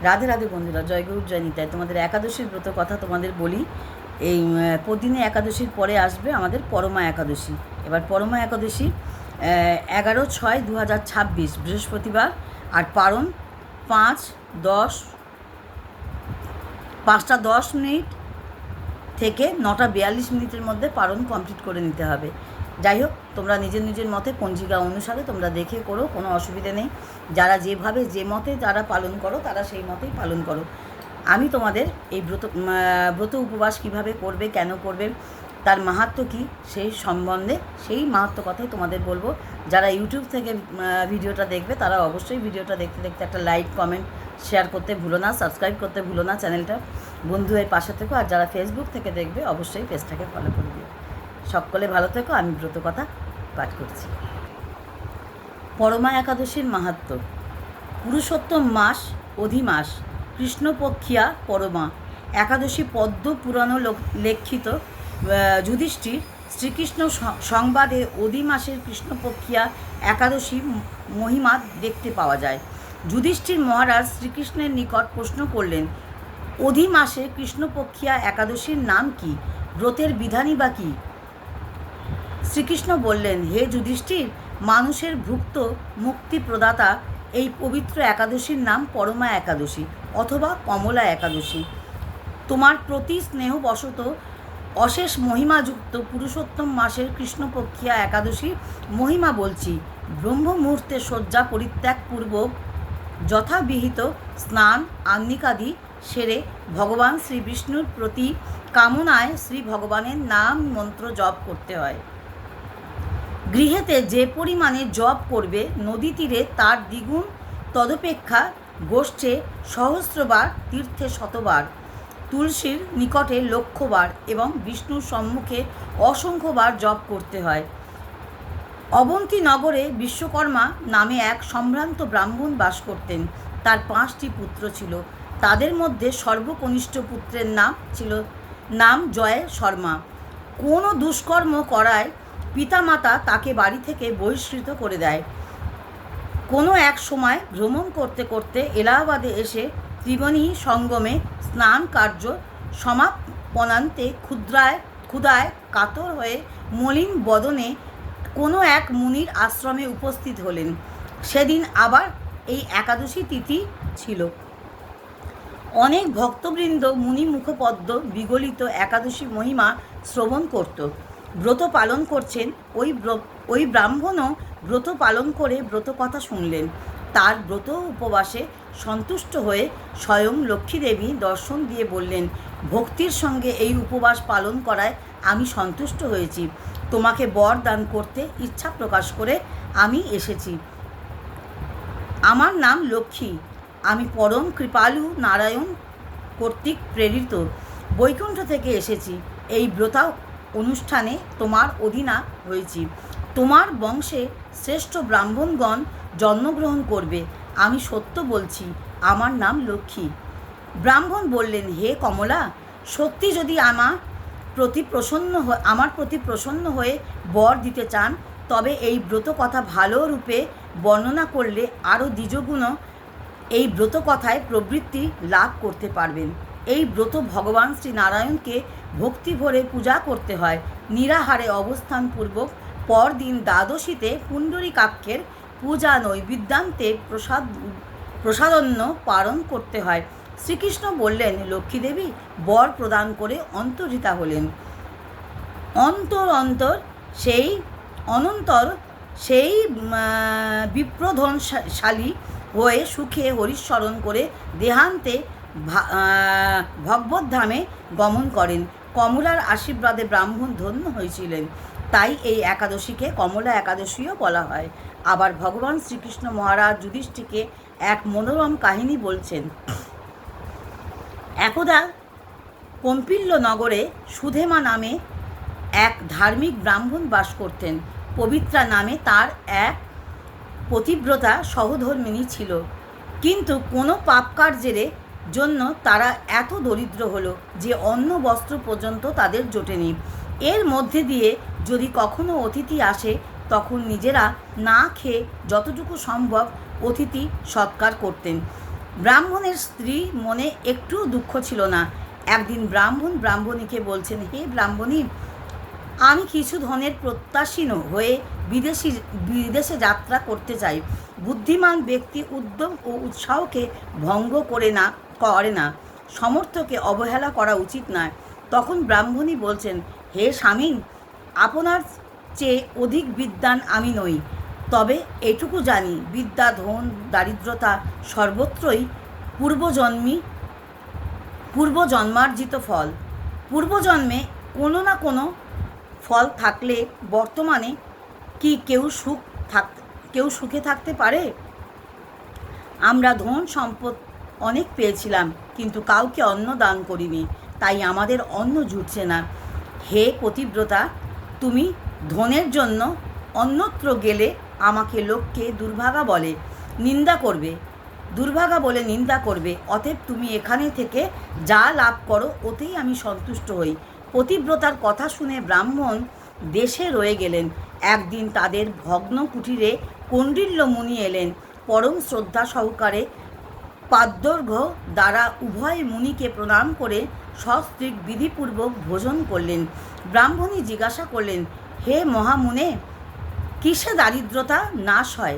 রাধে রাধে বন্ধুরা, জয় গৌর জয় নিতাই। তোমাদের একাদশীর ব্রত কথা তোমাদের বলি। এই পদিনী একাদশীর পরে আসবে আমাদের পরমা একাদশী। এবার পরমা একাদশী 11/6/2026 বৃহস্পতিবার, আর পারণ 5:10 থেকে 9:42 মধ্যে পারণ কমপ্লিট করে নিতে হবে। যাই হোক, তোমরা নিজের নিজের মতে পঞ্জিকা অনুসারে তোমরা দেখে করো, কোনো অসুবিধা নেই। যারা যেভাবে যে মতে যারা পালন করো তারা সেই মতেই পালন করো। আমি তোমাদের এই ব্রত উপবাস কিভাবে করবে, কেন করবে, তার মাহাত্ম্য কী, সেই সম্বন্ধে সেই মাহাত্ম্য কথাই তোমাদের বলবো। যারা ইউটিউব থেকে ভিডিওটা দেখবে তারা অবশ্যই ভিডিওটা দেখতে দেখতে একটা লাইক, কমেন্ট, শেয়ার করতে ভুলো না, সাবস্ক্রাইব করতে ভুলো না চ্যানেলটা। বন্ধুদের পাশে থেকো, আর যারা ফেসবুক থেকে দেখবে অবশ্যই পেজটাকে ফলো করে দিও। সকলে ভালো থেকো। আমি ব্রত কথা পাঠ করছি। পরমা একাদশীর মাহাত্ম্য। পুরুষোত্তম মাস, অধিমাস, কৃষ্ণপক্ষিয়া পরমা একাদশী পদ্ম পুরাণ লেখিত যুধিষ্ঠির শ্রীকৃষ্ণ সংবাদে অধিমাসের কৃষ্ণপক্ষিয়া একাদশী মহিমা দেখতে পাওয়া যায়। যুধিষ্ঠির মহারাজ শ্রীকৃষ্ণের নিকট প্রশ্ন করলেন, অধিমাসে কৃষ্ণপক্ষিয়া একাদশীর নাম কি, ব্রতের বিধানই বা কী? শ্রীকৃষ্ণ বললেন, হে যুধিষ্ঠির, মানুষের ভুক্ত মুক্তি প্রদাতা এই পবিত্র একাদশীর নাম পরমা একাদশী অথবা কমলা একাদশী। তোমার প্রতি স্নেহবশত অশেষ মহিমাযুক্ত পুরুষোত্তম মাসের কৃষ্ণপক্ষিয়া একাদশী মহিমা বলছি। ব্রহ্ম মুহূর্তে শয্যা পরিত্যাগপূর্বক যথাবিহিত স্নান আহ্নিকাদি সেরে ভগবান শ্রী বিষ্ণুর প্রতি কামনায় শ্রী ভগবানের নাম মন্ত্র জপ করতে হয়। গৃহেতে যে পরিমাণে জপ করবে, নদী তীরে তার দ্বিগুণ, তদপেক্ষা গোষ্ঠে সহস্রবার, তীর্থে শতবার, তুলসীর নিকটে লক্ষবার এবং বিষ্ণুর সম্মুখে অসংখ্যবার জপ করতে হয়। অবন্তী নগরে বিশ্বকর্মা নামে এক সম্ভ্রান্ত ব্রাহ্মণ বাস করতেন। তার 5টি পুত্র ছিল। তাদের মধ্যে সর্বকনিষ্ঠ পুত্রের নাম জয় শর্মা। কোনো দুষ্কর্ম করায় পিতামাতা তাকে বাড়ি থেকে বহিষ্কৃত করে দেয়। কোনো এক সময় ভ্রমণ করতে করতে এলাহাবাদে এসে ত্রিবেণী সঙ্গমে স্নান কার্য সমাপনান্তে ক্ষুধায় কাতর হয়ে মলিন বদনে কোনো এক মুনির আশ্রমে উপস্থিত হলেন। সেদিন আবার এই একাদশী তিথি ছিল। অনেক ভক্তবৃন্দ মুনি মুখপদ্ম বিগলিত একাদশী মহিমা শ্রবণ করত। ব্রত পালন করছেন ওই ব্রাহ্মণও ব্রত পালন করে ব্রত কথা শুনলেন। তার ব্রত উপবাসে সন্তুষ্ট হয়ে স্বয়ং লক্ষ্মীদেবী দর্শন দিয়ে বললেন, ভক্তির সঙ্গে এই উপবাস পালন করায় আমি সন্তুষ্ট হয়েছি। তোমাকে বর দান করতে ইচ্ছা প্রকাশ করে আমি এসেছি। আমার নাম লক্ষ্মী। আমি পরম কৃপালু নারায়ণ কর্তৃক প্রেরিত, বৈকুণ্ঠ থেকে এসেছি। এই ব্রতা অনুষ্ঠানে তোমার অধীনা হয়েছি। তোমার বংশে শ্রেষ্ঠ ব্রাহ্মণগণ জন্মগ্রহণ করবে। আমি সত্য বলছি, আমার নাম লক্ষ্মী। ব্রাহ্মণ বললেন, হে কমলা, সত্যি যদি আমার প্রতি প্রসন্ন হয়ে বর দিতে চান, তবে এই ব্রত কথা ভালো রূপে বর্ণনা করলে আরও দ্বিগুণ এই ব্রত কথায় প্রবৃত্তি লাভ করতে পারবেন। এই ব্রত ভগবান শ্রী নারায়ণকে ভক্তি ভরে পূজা করতে হয়। নিরাহারে অবস্থানপূর্বক পরদিন দ্বাদশীতে পুণ্ডরীকাক্ষের পূজা নৈবেদ্যান্তে প্রসাদন্ন পালন করতে হয়। শ্রীকৃষ্ণ বললেন, লক্ষ্মীদেবী বর প্রদান করে অন্তর্হিতা হলেন। অনন্তর সেই বিপ্রধনশালী হয়ে সুখে হরিস্মরণ করে দেহান্তে ভগবদ্ধামে গমন করেন। কমলার আশীর্বাদে ব্রাহ্মণ ধন্য হয়েছিলেন। তাই এই একাদশীকে কমলা একাদশীও বলা হয়। আবার ভগবান শ্রীকৃষ্ণ মহারাজ যুধিষ্ঠিরকে এক মনোরম কাহিনী বলছেন। একদা কম্পিল্য নগরে সুধেমা নামে এক ধার্মিক ব্রাহ্মণ বাস করতেন। পবিত্রা নামে তার এক পতিব্রতা সহধর্মিণী ছিল। কিন্তু কোনো পাপকার্যের জন্য তারা এত দরিদ্র হলো যে অন্ন বস্ত্র পর্যন্ত তাদের জোটেনি। এর মধ্যে দিয়ে যদি কখনো অতিথি আসে, তখন নিজেরা না খেয়ে যতটুকু সম্ভব অতিথি সৎকার করতেন। ব্রাহ্মণের স্ত্রী মনে একটু দুঃখ ছিল না। একদিন ব্রাহ্মণ ব্রাহ্মণীকে বলছেন, হে ব্রাহ্মণী, আমি কিছু ধনের প্রত্যাশীন হয়ে বিদেশে যাত্রা করতে চাই। বুদ্ধিমান ব্যক্তি উদ্যম ও উৎসাহকে ভঙ্গ করে না, সমর্থকে অবহেলা করা উচিত নয়। তখন ব্রাহ্মণী বলছেন, হে স্বামীন, আপনার চেয়ে অধিক বিদ্বান আমি নই, তবে এটুকু জানি, বিদ্যা, ধন, দারিদ্রতা সর্বত্রই পূর্বজন্মার্জিত ফল। পূর্বজন্মে কোনো না কোনো ফল থাকলে বর্তমানে কি কেউ সুখে থাকতে পারে? আমরা ধন সম্পদ অনেক পেয়েছিলাম, কিন্তু কাউকে অন্ন দান করিনি, তাই আমাদের অন্ন জুটছে না। হে পতিব্রতা, তুমি ধনের জন্য অন্যত্র গেলে আমাকে লোককে দুর্ভাগা বলে নিন্দা করবে। অতএব তুমি এখানে থেকে যা লাভ করো ওতেই আমি সন্তুষ্ট হই। পতিব্রতার কথা শুনে ব্রাহ্মণ দেশে রয়ে গেলেন। একদিন তাদের ভগ্ন কুটিরে কৌণ্ডিল্য মুনি এলেন। পরম শ্রদ্ধা সহকারে পাদ্যর্ঘ্য দ্বারা উভয় মুনিকে প্রণাম করে সস্ত্রীক বিধিপূর্বক ভোজন করলেন। ব্রাহ্মণী জিজ্ঞাসা করলেন, হে মহামুনে, কিসে দারিদ্রতা নাশ হয়?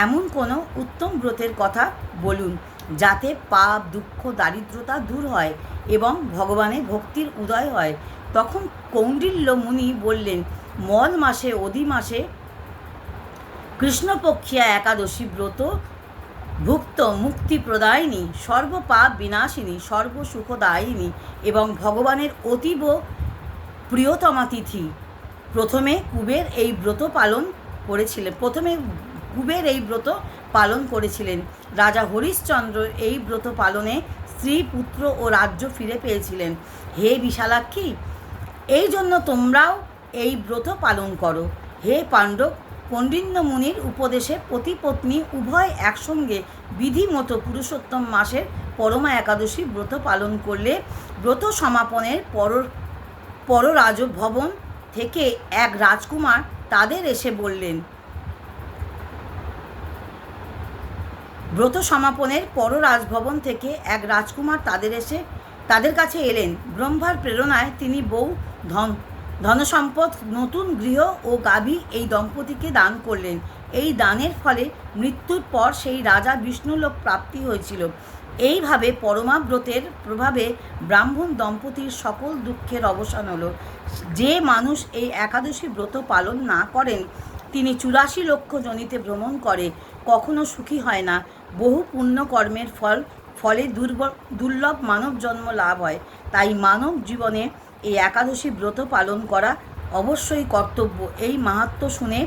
এমন কোনো উত্তম ব্রতের কথা বলুন, যাতে পাপ, দুঃখ, দারিদ্রতা দূর হয় এবং ভগবানে ভক্তির উদয় হয়। তখন কৌণ্ডিল্য মুনি বললেন, মল মাসে অধি মাসে কৃষ্ণপক্ষিয়া একাদশী ব্রত ভুক্ত মুক্তি প্রদায়িনী, সর্বপাপ বিনাশিনী, সর্বসুখদায়িনী এবং ভগবানের অতীব প্রিয়তমা তিথি। প্রথমে কুবের এই ব্রত পালন করেছিলেন। রাজা হরিশ্চন্দ্র এই ব্রত পালনে স্ত্রী, পুত্র ও রাজ্য ফিরে পেয়েছিলেন। হে বিশালাক্ষী, এই জন্য তোমরাও এই ব্রত পালন করো। হে পাণ্ডব, কৌণ্ডিন্য মুনির উপদেশে পতি পত্নী উভয় একসঙ্গে বিধিমতো পুরুষোত্তম মাসের পরমা একাদশী ব্রত পালন করলে ব্রত সমাপনের পর রাজভবন থেকে এক রাজকুমার তাদের এসে বললেন, তাদের কাছে এলেন। ব্রহ্মার প্রেরণায় তিনি বউ, ধনসম্পদ, নতুন গৃহ ও গাভী এই দম্পতিকে দান করলেন। এই দানের ফলে মৃত্যুর পর সেই রাজা বিষ্ণুলোক প্রাপ্তি হয়েছিল। এইভাবে পরমাব্রতের প্রভাবে ব্রাহ্মণ দম্পতির সকল দুঃখের অবসান হলো। যে মানুষ এই একাদশী ব্রত পালন না করেন, তিনি 84 লক্ষ যোনিতে ভ্রমণ করে কখনো সুখী হয় না। বহু পুণ্যকর্মের ফলে দুর্লভ মানব জন্ম লাভ হয়। তাই মানব জীবনে এই একাদশী ব্রত পালন করা অবশ্যই কর্তব্য। এই মাহাত্ম্য শুনে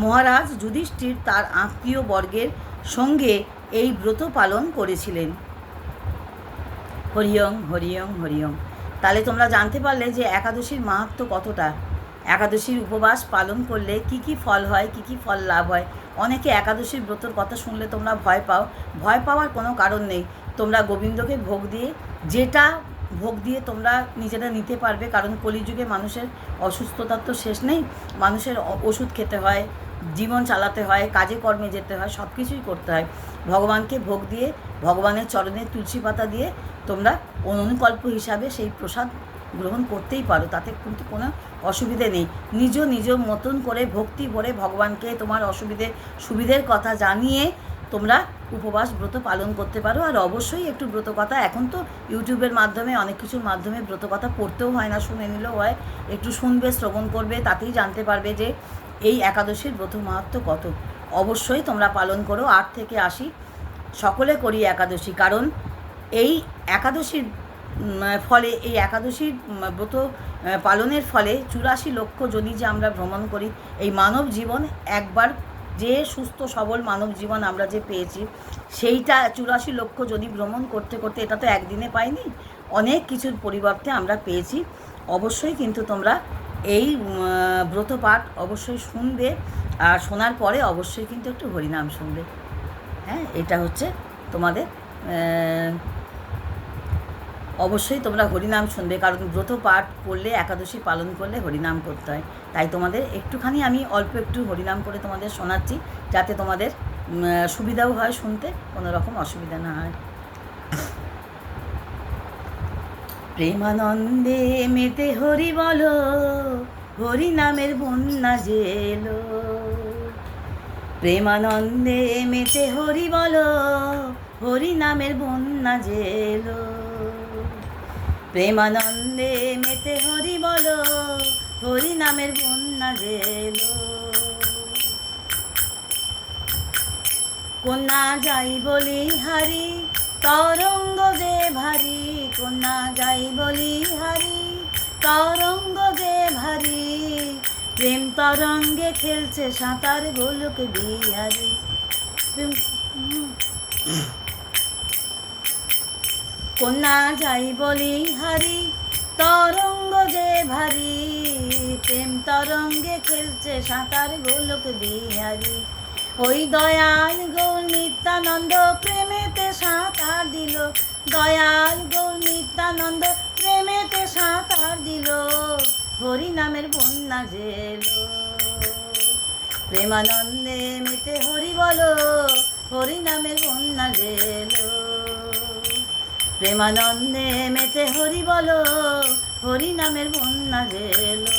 মহারাজ যুধিষ্ঠির তার আত্মীয় বর্গের সঙ্গে এই ব্রত পালন করেছিলেন। হরিওম হরিওম হরিওম। তাহলে তোমরা জানতে পারলে যে একাদশীর মাহাত্ম্য কতটা। একাদশীর উপবাস পালন করলে কি কি ফল হয়, কি কি ফল লাভ হয়। অনেকে একাদশীর ব্রতর কথা শুনলে তোমরা ভয় পাও। ভয় পাওয়ার কোনো কারণ নেই। তোমরা গোবিন্দকে যেটা ভোগ দিয়ে তোমরা নিজেরা নিতে পারবে। কারণ কলিযুগে মানুষের অসুস্থতার তো শেষ নেই। মানুষের ওষুধ খেতে হয়, জীবন চালাতে হয়, কাজে কর্মে যেতে হয়, সব কিছুই করতে হয়। ভগবানকে ভোগ দিয়ে, ভগবানের চরণে তুলসী পাতা দিয়ে তোমরা অনুকল্প হিসাবে সেই প্রসাদ গ্রহণ করতেই পারো। তাতে কিন্তু কোনো অসুবিধে নেই। নিজ মতন করে ভক্তি ভরে ভগবানকে তোমার সুবিধের কথা জানিয়ে তোমরা উপবাস ব্রত পালন করতে পারো। আর অবশ্যই একটু ব্রতকথা, এখন তো ইউটিউবের মাধ্যমে অনেক কিছুর মাধ্যমে ব্রতকথা পড়তেও হয় না, শুনে নিলেও হয়। একটু শুনবে, শ্রবণ করবে, তাতেই জানতে পারবে যে এই একাদশীর ব্রত মাহাত্ম্য কত। অবশ্যই তোমরা পালন করো। 8 থেকে 80 সকলে করি একাদশী। কারণ এই একাদশীর ফলে, এই একাদশীর ব্রত পালনের ফলে 84 লক্ষ যোনি যে আমরা ভ্রমণ করি, এই মানব জীবন একবার যে সুস্থ সবল মানব জীবন আমরা যে পেয়েছি, সেইটা 84 লক্ষ যোনি ভ্রমণ করতে করতে, এটা তো একদিনে পাইনি, অনেক কিছুর পরিবর্তে আমরা পেয়েছি। অবশ্যই কিন্তু তোমরা এই ব্রত পাঠ অবশ্যই শুনবে। আর শোনার পরে অবশ্যই কিন্তু একটু হরিনাম শুনবে। হ্যাঁ, এটা হচ্ছে তোমাদের অবশ্যই তোমরা হরিনাম শুনবে। কারণ ব্রত পাঠ করলে, একাদশী পালন করলে হরিনাম করতে হয়। তাই তোমাদের একটুখানি আমি অল্প একটু হরিনাম করে তোমাদের শোনাচ্ছি, যাতে তোমাদের সুবিধাও হয় শুনতে, কোনো রকম অসুবিধা না হয়। প্রেমানন্দে মেতে হরি বলো, হরি নামের বন্যা জেলো। প্রেমানন্দে মেতে হরি বলো, হরি নামের বন্যা জেলো। প্রেমানন্দে মেতে হরি বলো, হরি নামের বন্যা জেলো। কন্যা যাই বলি হারি, তরঙ্গ যে ভারী। কন্যা যাই বলি হারি, তরঙ্গ যে ভারী। প্রেম তরঙ্গে খেলছে সাঁতার গোলক বিহারি। কন্যা যাই বলি হারি, তরঙ্গ যে ভারী। প্রেম তরঙ্গে খেলছে সাঁতার গোলক বিহারি। ওই দয়াল গৌর নিত্যানন্দ প্রেমেতে সাঁতার দিল। দয়াল গৌর নিত্যানন্দ প্রেমেতে সাঁতার দিল। হরি নামের বন্যা জেলো। প্রেমানন্দে মেতে হরি বলো, হরি নামের বন্যা জেলো। প্রেমানন্দে মেতে হরি বলো, হরি নামের বন্যা জেলো।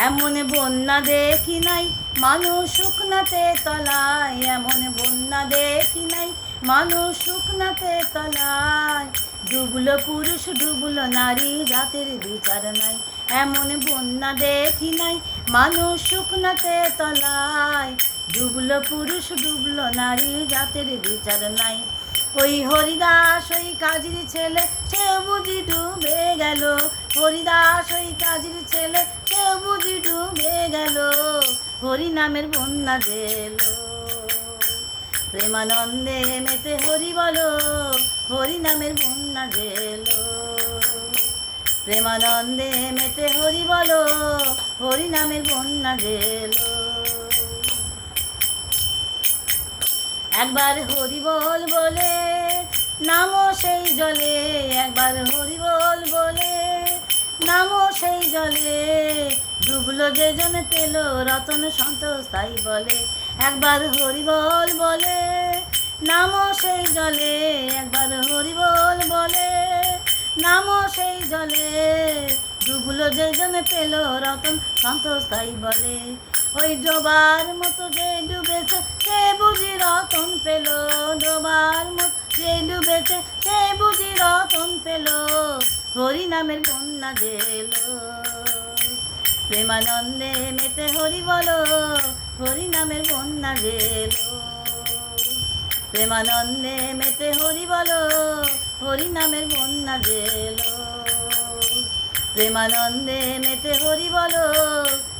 এমন বন্যা দেখি নাই মানুষ শুকনাতে তলায়। এমন বন্যা দেখি নাই মানুষ শুকনাতে তলায়। ডুবলো পুরুষ ডুবলো নারী, জাতের বিচার নাই। এমন বন্যা দেখি নাই মানুষ শুকনাতে তলায়। ডুবলো পুরুষ ডুবলো নারী, জাতের বিচার নাই। ওই হরিদাস ওই কাজীর ছেলে, সেও বুঝি ডুবে গেল। হরিদাস ওই কাজীর ছেলে, সেও বুঝি ডুবে গেল। হরি নামের বন্যা জেলো। প্রেমানন্দে মেতে হরি বলো, হরি নামের বন্যা জেলো। প্রেমানন্দে মেতে হরি বলো, হরি নামের বন্যা জেলো। একবার হরি বল বলে নামো সেই জলে। একবার হরি বল বলে নামো সেই জলে। ডুবলো যে জন পেল রতন সন্তোষ তাই বলে। একবার হরি বল বলে নামো সেই জলে। একবার হরি বল বলে নামো সেই জলে। ডুবলো যে জন পেল রতন সন্তোষ তাই বলে। ওই ডোবার মতো যে ডুবেছে সে বুঝি রতন পেল। ডোবার মতো যে ডুবেছে সে বুঝি রতন পেল। হরি নামের বন্যা জেলো। প্রেমানন্দে মেতে হরি বলো, হরি নামের বন্যা জেলো। প্রেমানন্দে মেতে হরি বলো, হরি নামের বন্যা জেলো। প্রেমানন্দে মেতে হরি বলো,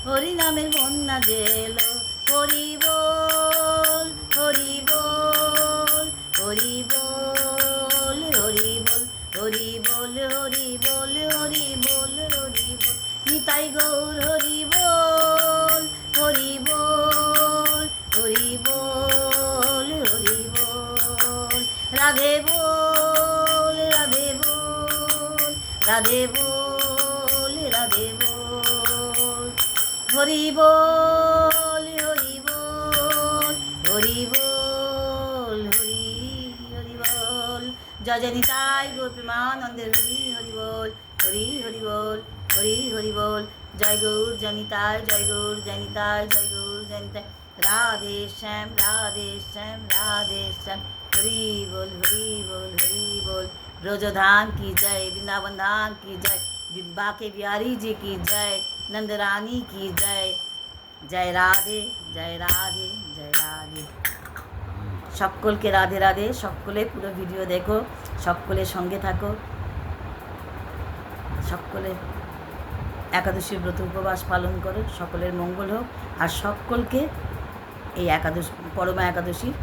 হরি নামের বন্যা জেলো। হরি বল হরি বল হরি বল হরি বল হরি বল হরি বল হরি বল হরি বল। নিতাই গৌর হরি বল হরি বল হরি বল হরি বল। রাধে বল রাধে বল রাধে বল রাধে বল। হরি বল হরি বল হরি বল হরি হরি বল। জয় জয় নিতাই গৌর প্রেমানন্দের হরি হরি বল হরি হরি বল হরি হরি বল। জয় গৌর জনিতায় জয় গৌর জনিতায় জয় গৌর জনিতায়। রাধে শ্যাম রাধে শ্যাম রাধে শ্যাম। হরি বল হরি বল হরি বল। ब्रजधाम की जय, वृंदावन धाम की जय, बाके बिहारी जी की जय, नंद रानी की जय। जय राधे जय राधे जय राधे। সকলকে রাধে রাধে। সকলে পুরো ভিডিও দেখো, সকলে সঙ্গে থাকো, সকলে একাদশীর ব্রত উপবাস পালন করো। সকলের মঙ্গল হোক। আর সকলকে এই একাদশী পরমা একাদশীর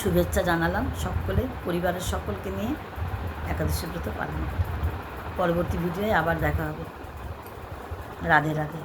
শুভেচ্ছা জানালাম। সকলে পরিবারের সকলকে নিয়ে একাদশী ব্রত পালন করো। পরবর্তী ভিডিওয়ে আবার দেখা হবে। রাধে রাধে।